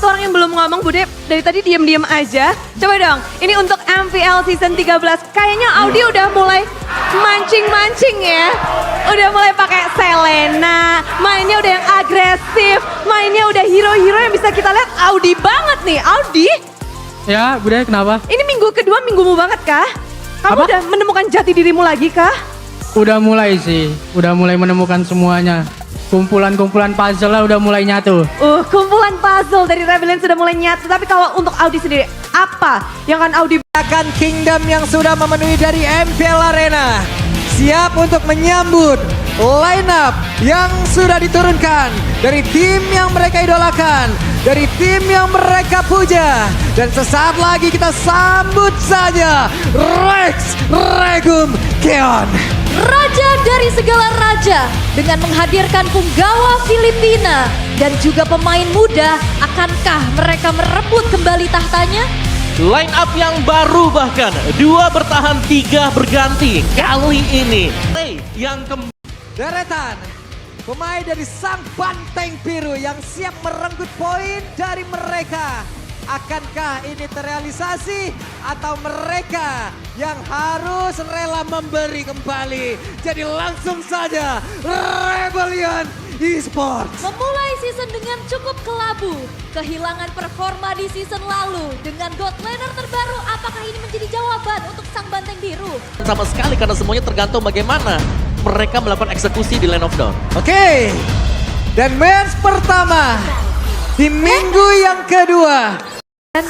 Orang yang belum ngomong Bude, dari tadi diam-diam aja. Coba dong, ini untuk MPL Season 13. Kayaknya Audi udah mulai mancing-mancing ya. Udah mulai pakai Selena, mainnya udah yang agresif, mainnya udah hero-hero yang bisa kita lihat Audi banget nih. Audi, Ya, Bude, kenapa? ini minggu kedua minggumu banget kah? Kamu Apa? udah menemukan jati dirimu lagi kah? Udah mulai sih, udah mulai menemukan semuanya. Kumpulan-kumpulan puzzle lah udah mulai nyatu. Kumpulan puzzle dari Rebellion sudah mulai nyatu. Tapi kalau untuk Audi sendiri, apa yang akan Audi Akan Kingdom yang sudah memenuhi dari MPL Arena siap untuk menyambut line up yang sudah diturunkan dari tim yang mereka idolakan, dari tim yang mereka puja. Dan sesaat lagi kita sambut saja Rex Regum Keon. Raja dari segala raja dengan menghadirkan punggawa Filipina dan juga pemain muda, akankah mereka merebut kembali tahtanya? Line up yang baru bahkan, 2 bertahan 3 berganti kali ini. Yang Deretan pemain dari sang banteng biru yang siap merenggut poin dari mereka. Akankah ini terrealisasi atau mereka yang harus rela memberi kembali? Jadi langsung saja Rebellion Esports. Memulai season dengan cukup kelabu, kehilangan performa di season lalu dengan God Laner terbaru, apakah ini menjadi jawaban untuk sang banteng biru? sama sekali karena semuanya tergantung bagaimana mereka melakukan eksekusi di Lane of Dawn. Oke, dan match pertama di minggu yang kedua. Dan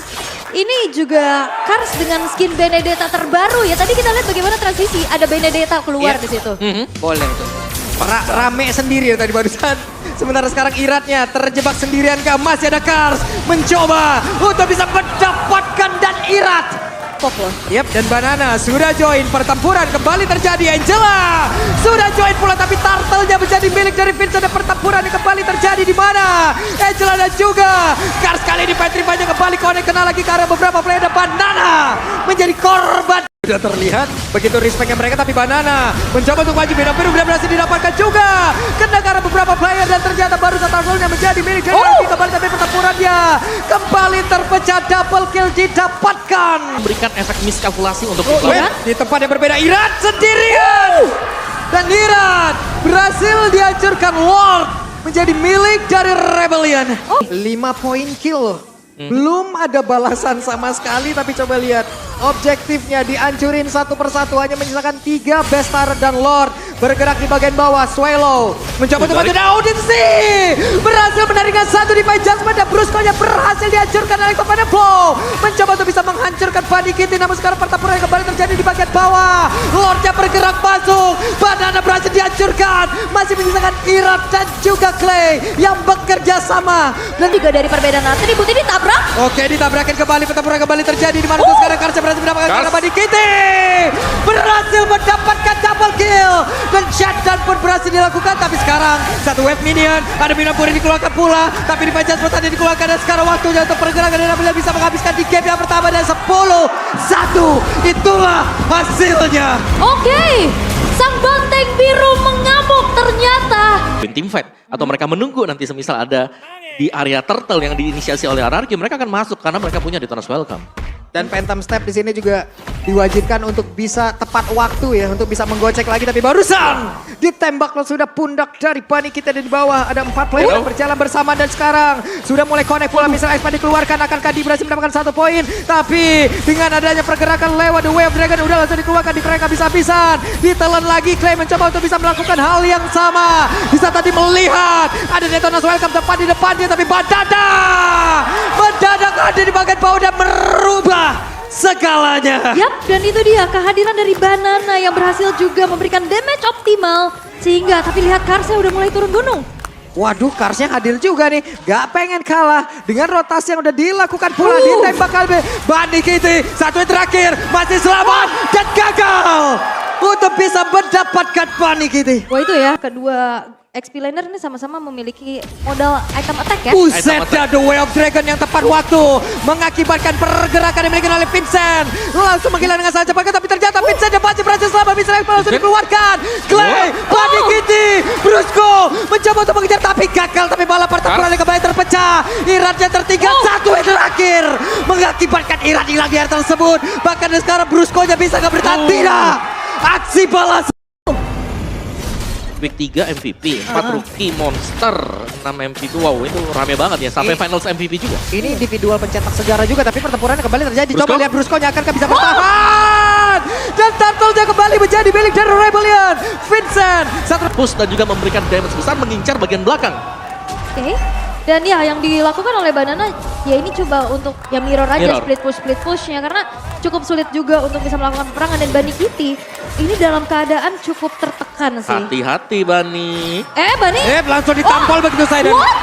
ini juga Kars dengan skin Benedetta terbaru ya. Tadi kita lihat bagaimana transisi, ada Benedetta keluar Iya. di situ. Boleh tuh. Rame sendiri ya tadi barusan. Sementara sekarang Iratnya terjebak sendirian kah? Masih ada Kars mencoba untuk bisa mendapatkan dan Irat. Fokus. Yap, dan Banana sudah join pertempuran kembali terjadi. Angela sudah join pula tapi turtle-nya menjadi milik dari Vincent dan pertempuran yang kembali terjadi di mana? Angela dan juga Kars kali ini Petrify-nya kembali connect, kena lagi karena beberapa player dan Banana menjadi korban. Sudah terlihat begitu respectnya mereka tapi Banana mencoba untuk maju, beda biru sudah berhasil didapatkan juga. Kena karena beberapa player dan ternyata baru turtle-nya menjadi milik dari kembali tapi pertempurannya kembali terpecah, double kill didapatkan. Memberikan efek miskalkulasi untuk Di tempat yang berbeda Irat sendirian. Dan Irat berhasil dihancurkan. Lord menjadi milik dari Rebellion. 5 poin kill. Belum ada balasan sama sekali tapi coba lihat. Objektifnya dihancurin satu persatu, hanya menyisakan 3 Bestar dan Lord bergerak di bagian bawah. Swallow mencoba untuk maju, Audinsi berhasil menaringkan satu di Judgment dan Brusco-nya berhasil dihancurkan oleh kepada Flow. Mencoba untuk bisa menghancurkan Bunny Kitty, namun sekarang pertempuran yang kembali terjadi di bagian bawah. Lordnya bergerak masuk, Banana berhasil dihancurkan. Masih menyisakan Irat dan juga Clay yang bekerja sama. Dan juga dari perbedaan atribut ini tabrak. Oke, ditabrakin kembali, pertempuran kembali terjadi di mana tuh sekarang Karsa berhasil mendapatkan karena Bunny Kitty berhasil mendapatkan double kill dan shutdown pun berhasil dilakukan. Tapi sekarang satu wave minion, ada minion pun dikeluarkan pula, tapi di Pajas tadi dikeluarkan dan sekarang waktunya untuk pergerakan dan apabila bisa menghabiskan di game yang pertama dan 10-1. Itulah hasilnya. Oke, sang banteng biru mengamuk ternyata. team fight atau mereka menunggu nanti semisal ada di area turtle yang diinisiasi oleh RRQ, mereka akan masuk karena mereka punya Detona's Welcome. Dan Phantom Step di sini juga diwajibkan untuk bisa tepat waktu ya, untuk bisa menggocek lagi. Tapi barusan ditembak lo sudah pundak dari Bunny kita di bawah. Ada 4 player yang berjalan bersama dan sekarang sudah mulai connect pula. Misal Expa dikeluarkan, akankah Di berhasil mendapatkan 1 poin. Tapi dengan adanya pergerakan lewat The Way of Dragon udah langsung dikeluarkan di mereka bisa-habisan. Ditelan lagi, Clay mencoba untuk bisa melakukan hal yang sama. Bisa tadi melihat ada Detona's Welcome tepat di depannya, tapi mendadak ada di bagian bawah dan merubah segalanya. Yap, dan itu dia kehadiran dari Banana yang berhasil juga memberikan damage optimal. Sehingga, tapi lihat Karsnya udah mulai turun gunung. Waduh, Karsnya hadir juga nih. Gak pengen kalah dengan rotasi yang udah dilakukan pula. Ditembak kali Bunny Kitty. Satu yang terakhir, masih selamat dan gagal untuk bisa mendapatkan Bunny Kitty. Wah itu ya, kedua XP laner ini sama-sama memiliki modal item attack ya. Buset dah, The Way of Dragon yang tepat waktu mengakibatkan pergerakan yang dimiliki oleh Vincent. Langsung menghilang dengan sangat cepat, tapi ternyata Vincent yang masih berhasil selamat. Vincent langsung dikeluarkan. Clay, Bunny Kitty, Brusco mencoba untuk mengejar tapi gagal. Tapi malah pertempuran kembali terpecah. Iratnya tertinggal satu yang terakhir. Mengakibatkan Irat hilang di area tersebut. Bahkan sekarang Brusco-nya bisa nggak bertahan. Tidak. Aksi balas. Week 3 MVP, 4 rookie monster, 6 MVP. Wow, itu rame banget ya. Sampai finals MVP juga. Ini individual pencetak sejarah juga, tapi pertempuran kembali terjadi. Brusco? Coba lihat Brusco-nya akankah bisa bertahan. Dan Turtle-nya kembali menjadi milik dari Rebellion. Vincent. Push dan juga memberikan damage besar mengincar bagian belakang. Oke. Dan ya yang dilakukan oleh Banana ya ini coba untuk ya mirror aja Mirror. split pushnya karena cukup sulit juga untuk bisa melakukan peperangan dan Bunny Kitty ini dalam keadaan cukup tertekan sih. Hati-hati Bunny. Bunny? Langsung ditampol begitu saya. Dan What?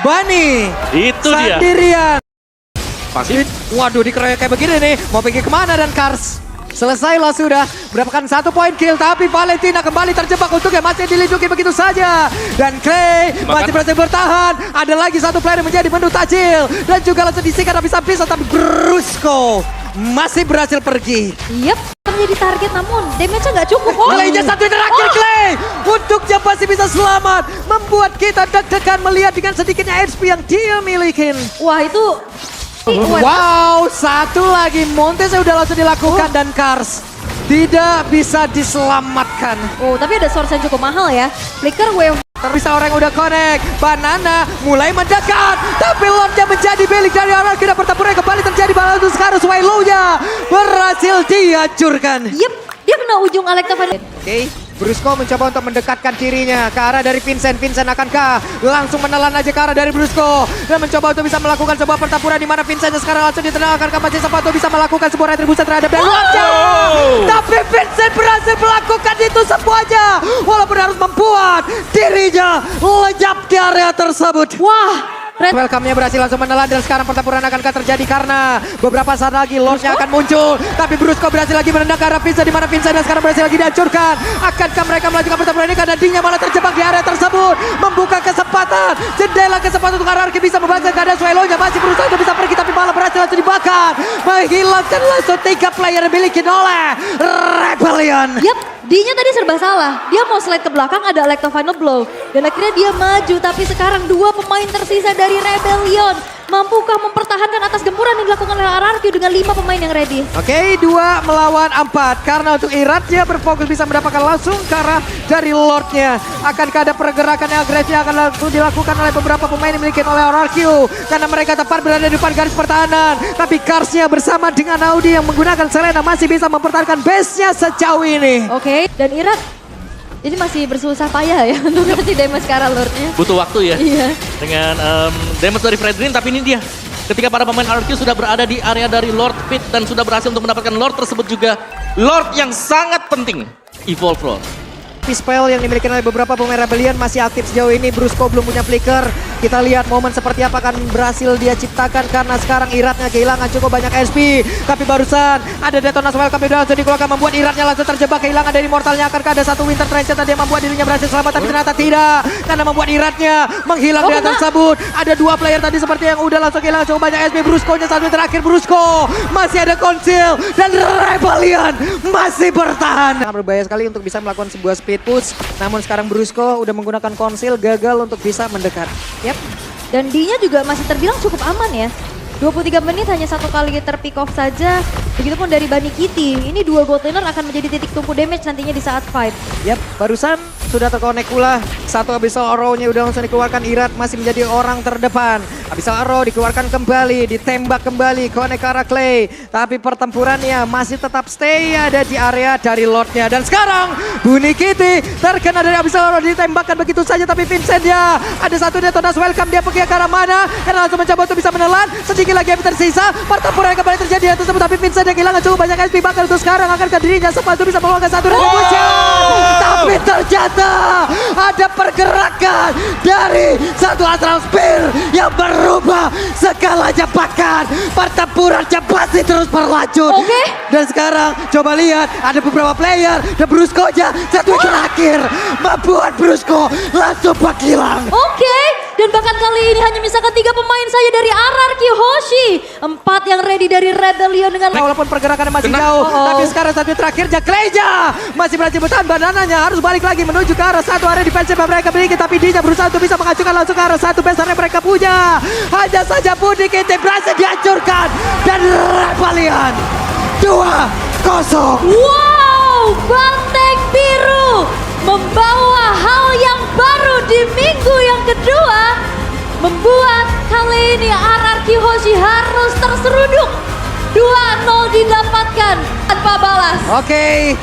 Bunny. Itu dia. Sendirian. Pasti. Waduh, dikeroyok kayak begini nih. Mau pergi kemana dan Kars? Selesailah sudah. Mendapatkan 1 poin kill. Tapi Valentina kembali terjebak untuk yang masih dilindungi begitu saja. Dan Clay masih berhasil bertahan. Ada lagi 1 player yang menjadi menu tajil. Dan juga langsung disikat habis-habisan. Tapi Brusco masih berhasil pergi. Yep, menjadi target namun damage-nya nggak cukup. Clay-nya satu yang terakhir Clay. Untuknya masih bisa selamat. Membuat kita deg-degan melihat dengan sedikitnya HP yang dia milikin. Wah itu... Wow, satu lagi Montes udah langsung dilakukan dan Kars tidak bisa diselamatkan. Oh, tapi ada source yang cukup mahal ya. Flicker Wave. Terbisa orang yang udah connect. Banana mulai mendekat. Tapi Lordnya menjadi milik dari orang. Kita pertempuran kembali terjadi. Balantus sekarang Swallow-nya berhasil dihancurkan. Yep, dia kena ujung Electavine. Oke, Brusco mencoba untuk mendekatkan dirinya ke arah dari Vincent. Vincent akankah langsung menelan aja ke arah dari Brusco dan mencoba untuk bisa melakukan sebuah pertempuran di mana Vincent sekarang langsung ditenang akankah masih sempat untuk bisa melakukan sebuah retribusi terhadap dan tapi Vincent berhasil melakukan itu semuanya walaupun harus membuat dirinya lenyap di area tersebut. Wah, Welcome-nya berhasil langsung menelan dan sekarang pertempuran akankah terjadi karena beberapa saat lagi Lordnya akan muncul. Tapi Brusco berhasil lagi menendang ke arah Vincent di mana Vincent dan sekarang berhasil lagi dihancurkan. Akankah mereka melanjutkan pertempuran ini karena Dingnya malah terjebak di area tersebut. Membuka kesempatan, jendela kesempatan untuk Ararki bisa membaca keadaan Swallow-nya masih berusaha untuk bisa pergi tapi malah berhasil langsung dibakar. Menghilangkan langsung 3 player yang dimiliki oleh Rebellion. yep, D-nya tadi serba salah. Dia mau slide ke belakang ada Electavine Blow. Dan akhirnya dia maju tapi sekarang 2 pemain tersisa dari Rebellion. Mampukah mempertahankan atas gempuran yang dilakukan oleh RRQ dengan 5 pemain yang ready? Oke, 2 melawan 4. Karena untuk Iratnya berfokus bisa mendapatkan langsung ke arah dari Lordnya. Akankah ada pergerakan yang agresif yang akan langsung dilakukan oleh beberapa pemain yang dimiliki oleh RRQ. Karena mereka tepat berada di depan garis pertahanan. Tapi Karsnya bersama dengan Audi yang menggunakan Selena masih bisa mempertahankan base-nya sejauh ini. Oke, dan Irat jadi masih bersusah payah ya untuk ngasih damage ke arah Lordnya. Butuh waktu ya. Iya. Dengan damage dari Fredrin, tapi ini dia. Ketika para pemain RRQ sudah berada di area dari Lord Pit dan sudah berhasil untuk mendapatkan Lord tersebut juga. Lord yang sangat penting. Evolve Lord. Spell yang dimiliki oleh beberapa pemain Rebellion masih aktif sejauh ini. Brusco belum punya flicker. Kita lihat momen seperti apa akan berhasil dia ciptakan karena sekarang Iratnya kehilangan cukup banyak SP. Tapi barusan ada Detonas Welcome yang langsung dikeluarkan membuat Iratnya langsung terjebak kehilangan dari Mortalnya. Akankah ada satu Winter Trench tadi yang membuat dirinya berhasil selamat tapi ternyata tidak. Karena membuat Iratnya menghilang di atas tersebut. Ada 2 player tadi seperti yang udah langsung kehilangan cukup banyak SP. Brusco-nya satu yang terakhir. Brusco masih ada Conceal dan Rebellion masih bertahan. Berbahaya sekali untuk bisa melakukan sebuah speed push. Namun sekarang Brusco udah menggunakan Conceal gagal untuk bisa mendekat. Yap. Dan D-nya juga masih terbilang cukup aman ya. 23 menit hanya 1 kali terpick off saja. Begitupun dari Bunny Kitty. Ini 2 gold laner akan menjadi titik tumpu damage nantinya di saat fight. Yap, barusan sudah terkonek pula. 1 Abyssal Arrow-nya udah langsung dikeluarkan. Irat masih menjadi orang terdepan. Abyssal Arrow dikeluarkan kembali, ditembak kembali, konek ke arah Clay. Tapi pertempurannya masih tetap stay ada di area dari Lordnya. Dan sekarang Bunny Kitty terkena dari Abyssal Arrow, ditembakkan begitu saja. Tapi Vincent ya, ada satu Detonas Welcome, dia pergi ke arah mana? Karena langsung mencoba untuk bisa menelan. Sedikit lagi yang tersisa, pertempuran kembali terjadi tersebut. Tapi Vincent yang kehilangan cukup banyak SP. Bahkan untuk sekarang akankah dirinya sempat untuk bisa mengeluarkan satu retribusi. Tapi ternyata ada pergerakan dari satu Astral Spear yang merubah segalanya, bahkan pertempurannya masih terus berlanjut. Oke. Dan sekarang coba lihat ada beberapa player dan Brusco-nya satu terakhir membuat Brusco langsung menghilang. Oke, dan bahkan kali ini hanya misalkan 3 pemain saja dari RRQ Hoshi. 4 yang ready dari Rebellion dengan Walaupun pergerakannya masih Kena. jauh, tapi sekarang satu terakhirnya Kleja masih berhasil bertahan, banananya harus balik lagi menuju ke arah satu area defensive yang mereka miliki, tapi dia berusaha untuk bisa mengacukan langsung ke arah satu base yang mereka punya. Hanya saja Pudik itu berhasil dihancurkan dan Rebellion 2-0. wow, Banteng Biru membawa hal yang baru di minggu yang kedua. Membuat kali ini RRQ Hoshi harus terseruduk. 2-0 didapatkan tanpa balas. Oke,